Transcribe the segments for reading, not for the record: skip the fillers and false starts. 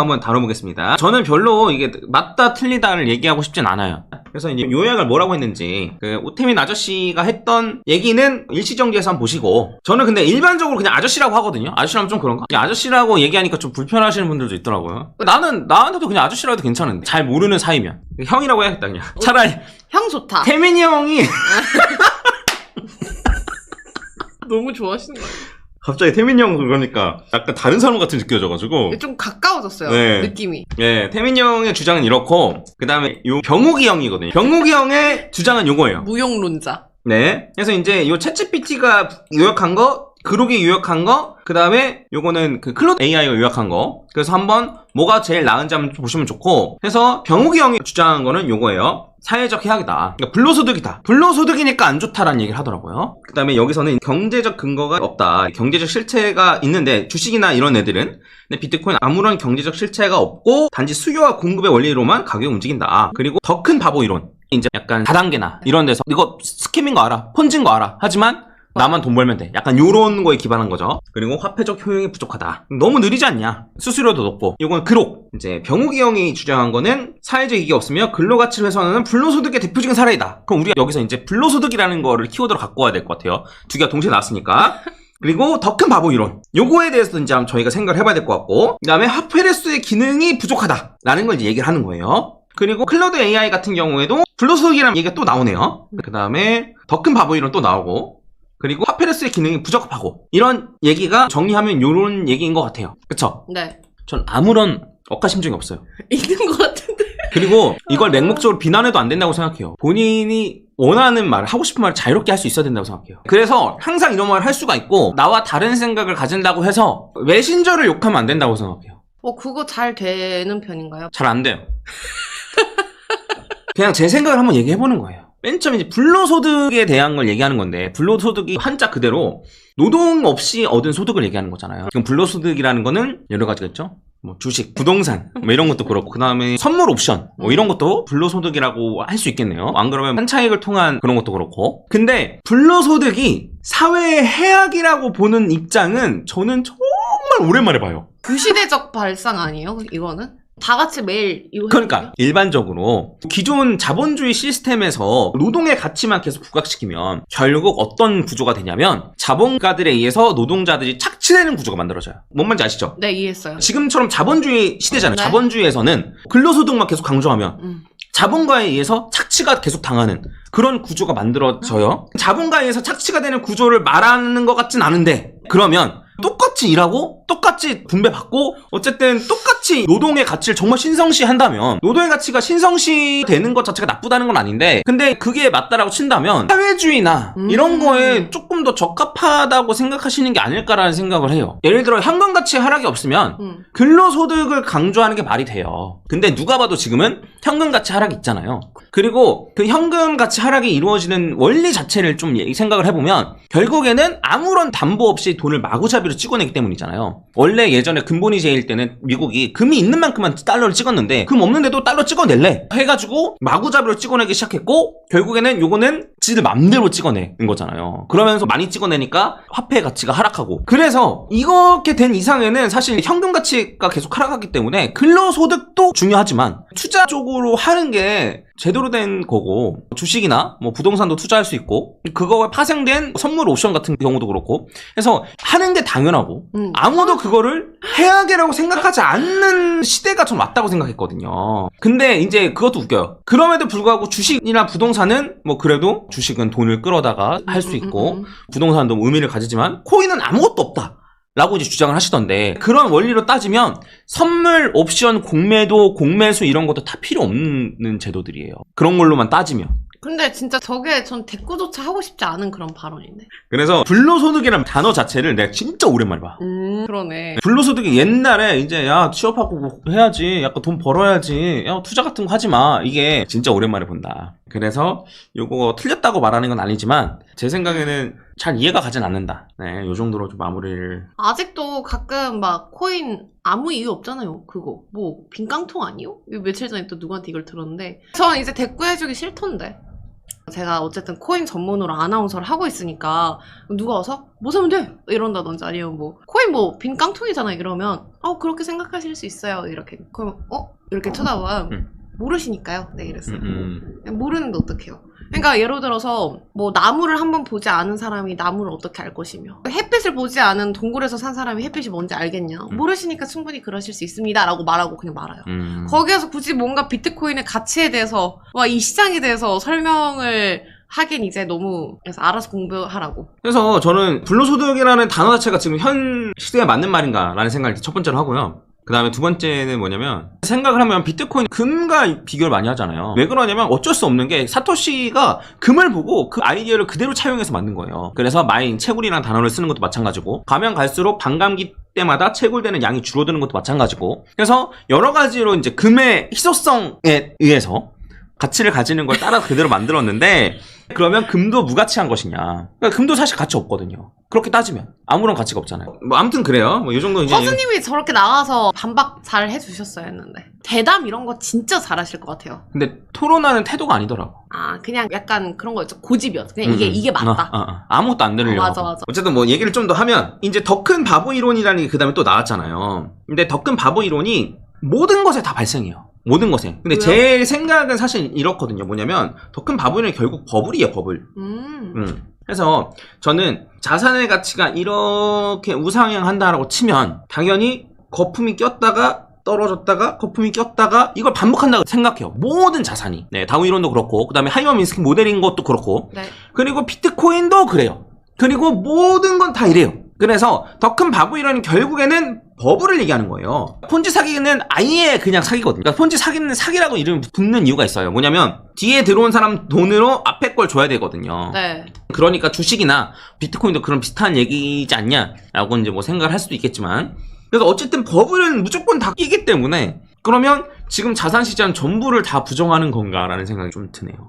한번 다뤄보겠습니다. 저는 별로 이게 맞다 틀리다를 얘기하고 싶진 않아요. 그래서 이제 요약을 뭐라고 했는지 오태민 아저씨가 했던 얘기는 일시정지해서 한번 보시고, 저는 근데 일반적으로 그냥 아저씨라고 하거든요. 아저씨라면 좀 그런가? 아저씨라고 얘기하니까 좀 불편하시는 분들도 있더라고요. 나한테도 그냥 아저씨라고 해도 괜찮은데, 잘 모르는 사이면 형이라고 해야겠다. 그냥 차라리 형 좋다. 태민이 형이 너무 좋아하시는 거 아니에요? 갑자기 태민이 형 그러니까 약간 다른 사람 같이 느껴져가지고 좀 가까워졌어요. 네. 느낌이. 네, 태민이 형의 주장은 이렇고, 그 다음에 요 병욱이 형이거든요. 병욱이 형의 주장은 요거예요. 무용론자. 네, 그래서 이제 요 챗GPT가 요약한 거, 그록이 요약한 거, 그 다음에 요거는 그 클로드 AI가 요약한 거. 그래서 한번 뭐가 제일 나은지 한번 보시면 좋고, 그래서 병욱이 형이 주장한 거는 요거예요. 사회적 해악이다. 그러니까 불로소득이다. 불로소득이니까 안 좋다라는 얘기를 하더라고요. 그 다음에 여기서는 경제적 근거가 없다. 경제적 실체가 있는데, 주식이나 이런 애들은, 근데 비트코인 아무런 경제적 실체가 없고 단지 수요와 공급의 원리로만 가격이 움직인다. 그리고 더 큰 바보 이론. 이제 약간 다단계나 이런 데서 이거 스캠인 거 알아, 폰진 거 알아, 하지만 나만 돈 벌면 돼, 약간 요런 거에 기반한 거죠. 그리고 화폐적 효용이 부족하다. 너무 느리지 않냐, 수수료도 높고. 이건 그록. 이제 병욱이 형이 주장한 거는 사회적 이익이 없으며 근로가치를 훼손하는 불로소득의 대표적인 사례이다. 그럼 우리가 여기서 이제 불로소득이라는 거를 키워드로 갖고 와야 될 것 같아요. 두 개가 동시에 나왔으니까. 그리고 더 큰 바보 이론. 요거에 대해서도 이제 저희가 생각을 해봐야 될 것 같고, 그 다음에 화폐레스의 기능이 부족하다라는 걸 이제 얘기를 하는 거예요. 그리고 클로드 AI 같은 경우에도 불로소득이라는 얘기가 또 나오네요. 그 다음에 더 큰 바보 이론 또 나오고, 그리고 화폐레스의 기능이 부족하고, 이런 얘기가 정리하면 요런 얘기인 것 같아요. 그쵸? 네. 전 아무런 억하심증이 없어요. 있는 것 같은데. 그리고 이걸 맹목적으로 비난해도 안 된다고 생각해요. 본인이 원하는 말, 하고 싶은 말을 자유롭게 할 수 있어야 된다고 생각해요. 그래서 항상 이런 말을 할 수가 있고, 나와 다른 생각을 가진다고 해서 메신저를 욕하면 안 된다고 생각해요. 그거 잘 되는 편인가요? 잘 안 돼요. 그냥 제 생각을 한번 얘기해보는 거예요. 맨 처음에 이제 불로소득에 대한 걸 얘기하는 건데, 불로소득이 한자 그대로 노동 없이 얻은 소득을 얘기하는 거잖아요. 그럼 불로소득이라는 거는 여러 가지가 있죠. 뭐 주식, 부동산, 뭐 이런 것도 그렇고, 그 다음에 선물 옵션, 뭐 이런 것도 불로소득이라고 할 수 있겠네요. 안 그러면 한차익을 통한 그런 것도 그렇고. 근데 불로소득이 사회의 해악이라고 보는 입장은 저는 정말 오랜만에 봐요. 구시대적 발상 아니에요? 이거는? 다 같이 매일 이거 그러니까 일반적으로 기존 자본주의 시스템에서 노동의 가치만 계속 부각시키면 결국 어떤 구조가 되냐면, 자본가들에 의해서 노동자들이 착취되는 구조가 만들어져요. 뭔 말인지 아시죠? 네, 이해했어요. 지금처럼 자본주의 시대잖아요. 네. 자본주의에서는 근로소득만 계속 강조하면 자본가에 의해서 착취가 계속 당하는 그런 구조가 만들어져요. 자본가에 의해서 착취가 되는 구조를 말하는 것 같진 않은데, 그러면 똑같이 일하고 똑같이 분배받고 어쨌든 똑같이 노동의 가치를 정말 신성시한다면, 노동의 가치가 신성시되는 것 자체가 나쁘다는 건 아닌데, 근데 그게 맞다라고 친다면 사회주의나 이런 거에 조금 더 적합하다고 생각하시는 게 아닐까라는 생각을 해요. 예를 들어 현금 가치 하락이 없으면 근로소득을 강조하는 게 말이 돼요. 근데 누가 봐도 지금은 현금 가치 하락이 있잖아요. 그리고 그 현금 가치 하락이 이루어지는 원리 자체를 좀 생각을 해보면, 결국에는 아무런 담보 없이 돈을 마구잡이로 찍어내기 때문이잖아요. 원래 예전에 근본이 제일 때는 미국이 금이 있는 만큼만 달러를 찍었는데, 금 없는데도 달러 찍어낼래 해가지고 마구잡이로 찍어내기 시작했고, 결국에는 요거는 지들 맘대로 찍어내는 거잖아요. 그러면서 많이 찍어내니까 화폐의 가치가 하락하고, 그래서 이렇게 된 이상에는 사실 현금 가치가 계속 하락하기 때문에 근로소득도 중요하지만 투자 쪽으로 하는 게 제대로 된 거고, 주식이나 뭐 부동산도 투자할 수 있고, 그거에 파생된 선물 옵션 같은 경우도 그렇고, 그래서 하는 게 당연하고 아무도 그거를 해악이라고 생각하지 않는 시대가 좀 왔다고 생각했거든요. 근데 이제 그것도 웃겨요. 그럼에도 불구하고 주식이나 부동산은 뭐 그래도 주식은 돈을 끌어다가 할 수 있고, 부동산도 의미를 가지지만 코인은 아무것도 없다 라고 이제 주장을 하시던데, 그런 원리로 따지면 선물, 옵션, 공매도, 공매수 이런 것도 다 필요 없는 제도들이에요. 그런 걸로만 따지면. 근데 진짜 저게 전 대꾸조차 하고 싶지 않은 그런 발언인데. 그래서 불로소득이라는 단어 자체를 내가 진짜 오랜만에 봐. 그러네. 불로소득이 옛날에 이제 야 취업하고 해야지, 약간 돈 벌어야지, 야 투자 같은 거 하지 마, 이게 진짜 오랜만에 본다. 그래서 요거 틀렸다고 말하는 건 아니지만 제 생각에는 잘 이해가 가진 않는다. 네, 요 정도로 좀 마무리를. 아직도 가끔 막 코인 아무 이유 없잖아요. 그거 뭐 빈깡통 아니요? 며칠 전에 또 누구한테 이걸 들었는데, 저는 이제 대꾸해주기 싫던데. 제가 어쨌든 코인 전문으로 아나운서를 하고 있으니까 누가 와서 뭐 사면 돼? 이런다든지 아니면 뭐 코인 뭐 빈 깡통이잖아 이러면 그렇게 생각하실 수 있어요 이렇게. 그럼 이렇게 쳐다봐요. 모르시니까요. 네, 이랬어요. 모르는데 어떡해요. 그러니까 예를 들어서 뭐 나무를 한번 보지 않은 사람이 나무를 어떻게 알 것이며 햇빛을 보지 않은 동굴에서 산 사람이 햇빛이 뭔지 알겠냐. 모르시니까 충분히 그러실 수 있습니다 라고 말하고 그냥 말아요. 거기에서 굳이 뭔가 비트코인의 가치에 대해서 이 시장에 대해서 설명을 하긴 이제 너무 그래서 알아서 공부하라고. 그래서 저는 불로소득이라는 단어 자체가 지금 현 시대에 맞는 말인가라는 생각을 첫 번째로 하고요. 그 다음에 두 번째는 뭐냐면 생각을 하면 비트코인 금과 비교를 많이 하잖아요. 왜 그러냐면 어쩔 수 없는 게 사토시가 금을 보고 그 아이디어를 그대로 차용해서 만든 거예요. 그래서 마인, 채굴이라는 단어를 쓰는 것도 마찬가지고 가면 갈수록 반감기 때마다 채굴되는 양이 줄어드는 것도 마찬가지고 그래서 여러 가지로 이제 금의 희소성에 의해서 가치를 가지는 걸 따라 그대로 만들었는데 그러면 금도 무가치한 것이냐. 그러니까 금도 사실 가치 없거든요. 그렇게 따지면 아무런 가치가 없잖아요. 뭐 아무튼 그래요. 뭐 이 정도 이제 허수님이 저렇게 나와서 반박 잘 해주셨어야 했는데 대담 이런 거 진짜 잘하실 것 같아요. 근데 토론하는 태도가 아니더라고. 그냥 약간 그런 거였죠. 고집이었어. 그냥 이게 맞다. 아무것도 안 들으려고. 맞아. 어쨌든 뭐 얘기를 좀 더 하면 이제 더 큰 바보 이론이라는 게 그 다음에 또 나왔잖아요. 근데 더 큰 바보 이론이 모든 것에 다 발생해요. 모든 것에. 근데 왜요? 제 생각은 사실 이렇거든요. 뭐냐면 더 큰 바보 이론이 결국 버블이에요. 버블. 그래서 저는 자산의 가치가 이렇게 우상향한다라고 치면 당연히 거품이 꼈다가 떨어졌다가 거품이 꼈다가 이걸 반복한다고 생각해요. 모든 자산이. 네, 다우 이론도 그렇고 그 다음에 하이머 민스키 모델인 것도 그렇고 네. 그리고 비트코인도 그래요. 그리고 모든 건 다 이래요. 그래서 더 큰 바보 이론은 결국에는 버블을 얘기하는 거예요. 폰지 사기는 아예 그냥 사기거든요. 그러니까 폰지 사기는 사기라고 이름이 붙는 이유가 있어요. 뭐냐면 뒤에 들어온 사람 돈으로 앞에 걸 줘야 되거든요. 네. 그러니까 주식이나 비트코인도 그런 비슷한 얘기지 않냐라고 이제 뭐 생각을 할 수도 있겠지만 그래서 어쨌든 버블은 무조건 다 끼기 때문에 그러면 지금 자산시장 전부를 다 부정하는 건가라는 생각이 좀 드네요.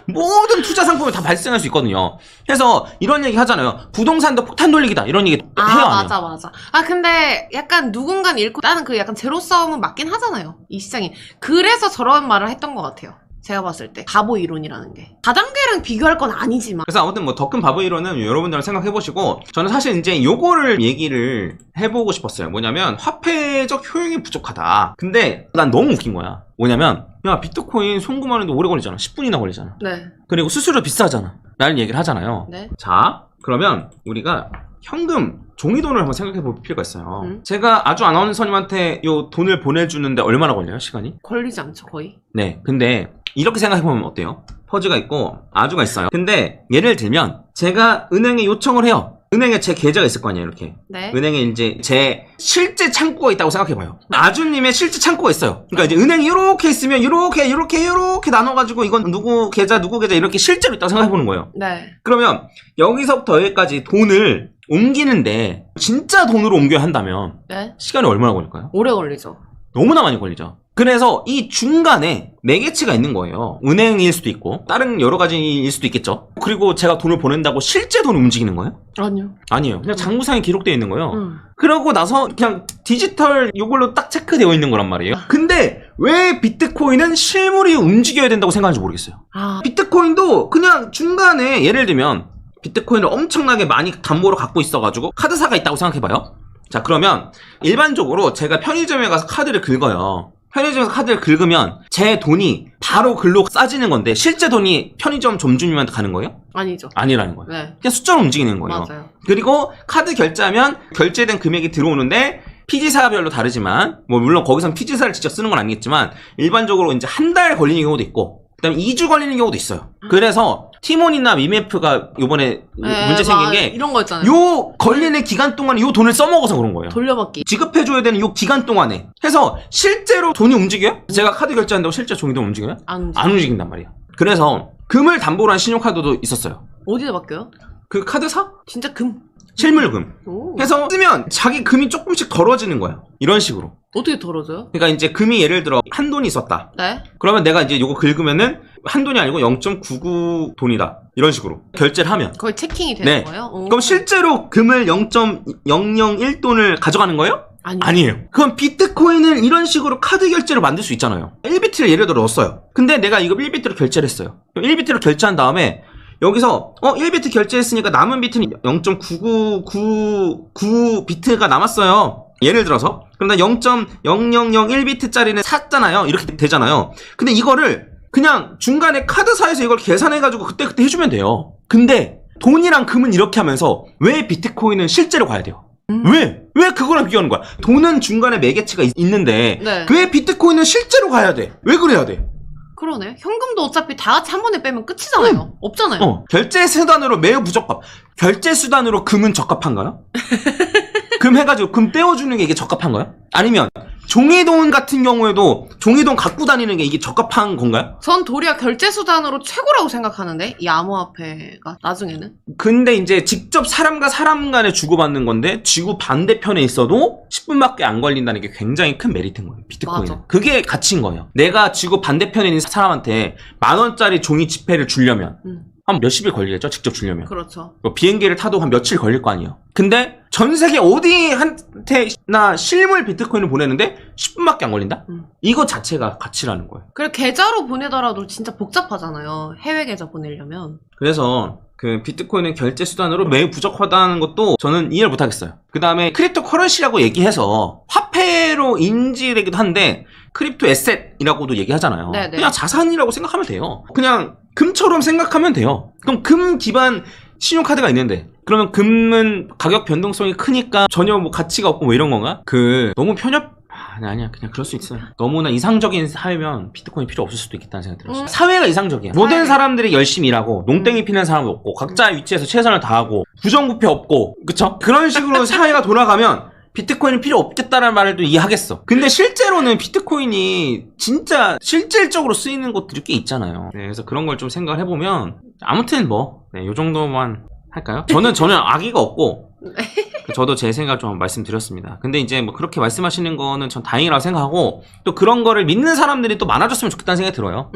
모든 투자 상품이 다 발생할 수 있거든요. 그래서 이런 얘기 하잖아요. 부동산도 폭탄 돌리기다. 이런 얘기 해요. 맞아. 근데 약간 누군가는 잃고 나는 그 약간 제로 싸움은 맞긴 하잖아요. 이 시장이. 그래서 저런 말을 했던 것 같아요. 제가 봤을 때 바보 이론이라는 게 다단계랑 비교할 건 아니지만 그래서 아무튼 뭐 더 큰 바보 이론은 여러분들 생각해보시고 저는 사실 이제 요거를 얘기를 해보고 싶었어요. 뭐냐면 화폐적 효용이 부족하다. 근데 난 너무 웃긴 거야. 뭐냐면 야 비트코인 송금하는데 오래 걸리잖아. 10분이나 걸리잖아. 네. 그리고 수수료 비싸잖아 라는 얘기를 하잖아요. 네. 자 그러면 우리가 현금 종이돈을 한번 생각해 볼 필요가 있어요. 제가 아주 아나운서님한테 요 돈을 보내주는데 얼마나 걸려요? 시간이? 걸리지 않죠 거의. 네 근데 이렇게 생각해보면 어때요? 퍼즈가 있고 아주가 있어요. 근데 예를 들면 제가 은행에 요청을 해요. 은행에 제 계좌가 있을 거 아니에요. 이렇게 네. 은행에 이제 제 실제 창구가 있다고 생각해봐요. 아주님의 실제 창구가 있어요. 그러니까 이제 은행이 이렇게 있으면 이렇게 나눠가지고 이건 누구 계좌 이렇게 실제로 있다고 생각해보는 거예요. 네. 그러면 여기서부터 여기까지 돈을 옮기는데 진짜 돈으로 옮겨야 한다면 네. 시간이 얼마나 걸릴까요? 오래 걸리죠. 너무나 많이 걸리죠. 그래서 이 중간에 매개체가 있는 거예요. 은행일 수도 있고 다른 여러 가지일 수도 있겠죠. 그리고 제가 돈을 보낸다고 실제 돈을 움직이는 거예요? 아니요. 아니에요. 그냥 장부상에 기록되어 있는 거예요. 그러고 나서 그냥 디지털 요걸로 딱 체크되어 있는 거란 말이에요. 근데 왜 비트코인은 실물이 움직여야 된다고 생각하는지 모르겠어요. 비트코인도 그냥 중간에 예를 들면 비트코인을 엄청나게 많이 담보로 갖고 있어가지고 카드사가 있다고 생각해봐요. 자 그러면 일반적으로 제가 편의점에 가서 카드를 긁어요. 편의점에서 카드를 긁으면 제 돈이 바로 글로 싸지는 건데 실제 돈이 편의점 점주님한테 가는 거예요? 아니죠. 아니라는 거예요. 네. 그냥 숫자로 움직이는 거예요. 맞아요. 그리고 카드 결제하면 결제된 금액이 들어오는데 피지사별로 다르지만 뭐 물론 거기선 피지사를 직접 쓰는 건 아니겠지만 일반적으로 이제 한 달 걸리는 경우도 있고 그다음에 2주 걸리는 경우도 있어요. 그래서 티몬이나 미메프가 요번에 문제 생긴 게 이런 거 있잖아요. 요 걸리는 기간 동안에 요 돈을 써먹어서 그런 거예요. 돌려받기. 지급해줘야 되는 요 기간 동안에 해서 실제로 돈이 움직여요? 제가 카드 결제한다고 실제 종이돈 움직여요? 안 움직인단 말이에요. 그래서 금을 담보로 한 신용카드도 있었어요. 어디다 바뀌어요? 그 카드사? 진짜 금. 실물금. 오. 해서 쓰면 자기 금이 조금씩 덜어지는 거예요. 이런 식으로. 어떻게 덜어져요? 그러니까 이제 금이 예를 들어 한 돈이 있었다. 네. 그러면 내가 이제 요거 긁으면은 한 돈이 아니고 0.99 돈이다. 이런 식으로 결제를 하면. 거의 체킹이 되는 네. 거예요? 그럼 실제로 금을 0.001 돈을 가져가는 거예요? 아니에요. 그럼 비트코인을 이런 식으로 카드 결제로 만들 수 있잖아요. 1비트를 예를 들어 넣었어요. 근데 내가 이거 1비트로 결제를 했어요. 1비트로 결제한 다음에 여기서 1비트 결제했으니까 남은 비트는 0.9999비트가 남았어요. 예를 들어서. 그럼 나 0.0001비트짜리는 샀잖아요. 이렇게 되잖아요. 근데 이거를 그냥 중간에 카드사에서 이걸 계산해가지고 그때 해주면 돼요. 근데 돈이랑 금은 이렇게 하면서 왜 비트코인은 실제로 가야 돼요? 왜 그거랑 비교하는 거야? 돈은 중간에 매개체가 있는데 네. 왜 비트코인은 실제로 가야 돼? 왜 그래야 돼? 그러네. 현금도 어차피 다 같이 한 번에 빼면 끝이잖아요. 없잖아요. 결제 수단으로 매우 부적합. 결제 수단으로 금은 적합한가요? 금 해가지고 금 떼어주는 게 이게 적합한가요? 아니면 종이돈 같은 경우에도 종이돈 갖고 다니는 게 이게 적합한 건가요? 전 도리어 결제 수단으로 최고라고 생각하는데 이 암호화폐가 나중에는. 근데 이제 직접 사람과 사람 간에 주고받는 건데 지구 반대편에 있어도 10분밖에 안 걸린다는 게 굉장히 큰 메리트인 거예요. 비트코인은. 맞아. 그게 가치인 거예요. 내가 지구 반대편에 있는 사람한테 10,000원짜리 종이 지폐를 주려면 한 몇십일 걸리겠죠? 직접 주려면. 그렇죠. 비행기를 타도 한 며칠 걸릴 거 아니에요. 근데 전 세계 어디한테나 실물 비트코인을 보내는데 10분밖에 안 걸린다? 이거 자체가 가치라는 거예요. 그리고 계좌로 보내더라도 진짜 복잡하잖아요. 해외 계좌 보내려면. 그래서 그 비트코인은 결제 수단으로 매우 부적하다는 것도 저는 이해를 못하겠어요. 그 다음에 크립토 커런시라고 얘기해서 화폐로 인지되기도 한데 크립토 에셋이라고도 얘기하잖아요. 네네. 그냥 자산이라고 생각하면 돼요. 그냥 금처럼 생각하면 돼요. 그럼 금 기반 신용카드가 있는데 그러면 금은 가격 변동성이 크니까 전혀 뭐 가치가 없고 뭐 이런 건가? 너무 아니야 그냥 그럴 수 있어요. 너무나 이상적인 사회면 비트코인 필요 없을 수도 있겠다는 생각이 들었어요. 사회가 이상적이야. 모든 사람들이 열심히 일하고 농땡이 피는 사람 없고 각자의 위치에서 최선을 다하고 부정부패 없고 그쵸? 그런 식으로 사회가 돌아가면 비트코인은 필요 없겠다는 말을 또 이해하겠어. 근데 실제로는 비트코인이 진짜 실질적으로 쓰이는 것들이 꽤 있잖아요. 네, 그래서 그런 걸 좀 생각을 해보면 아무튼 요 정도만 할까요? 저는 전혀 악의가 없고 저도 제 생각 좀 말씀드렸습니다. 근데 이제 뭐 그렇게 말씀하시는 거는 전 다행이라고 생각하고 또 그런 거를 믿는 사람들이 또 많아졌으면 좋겠다는 생각이 들어요.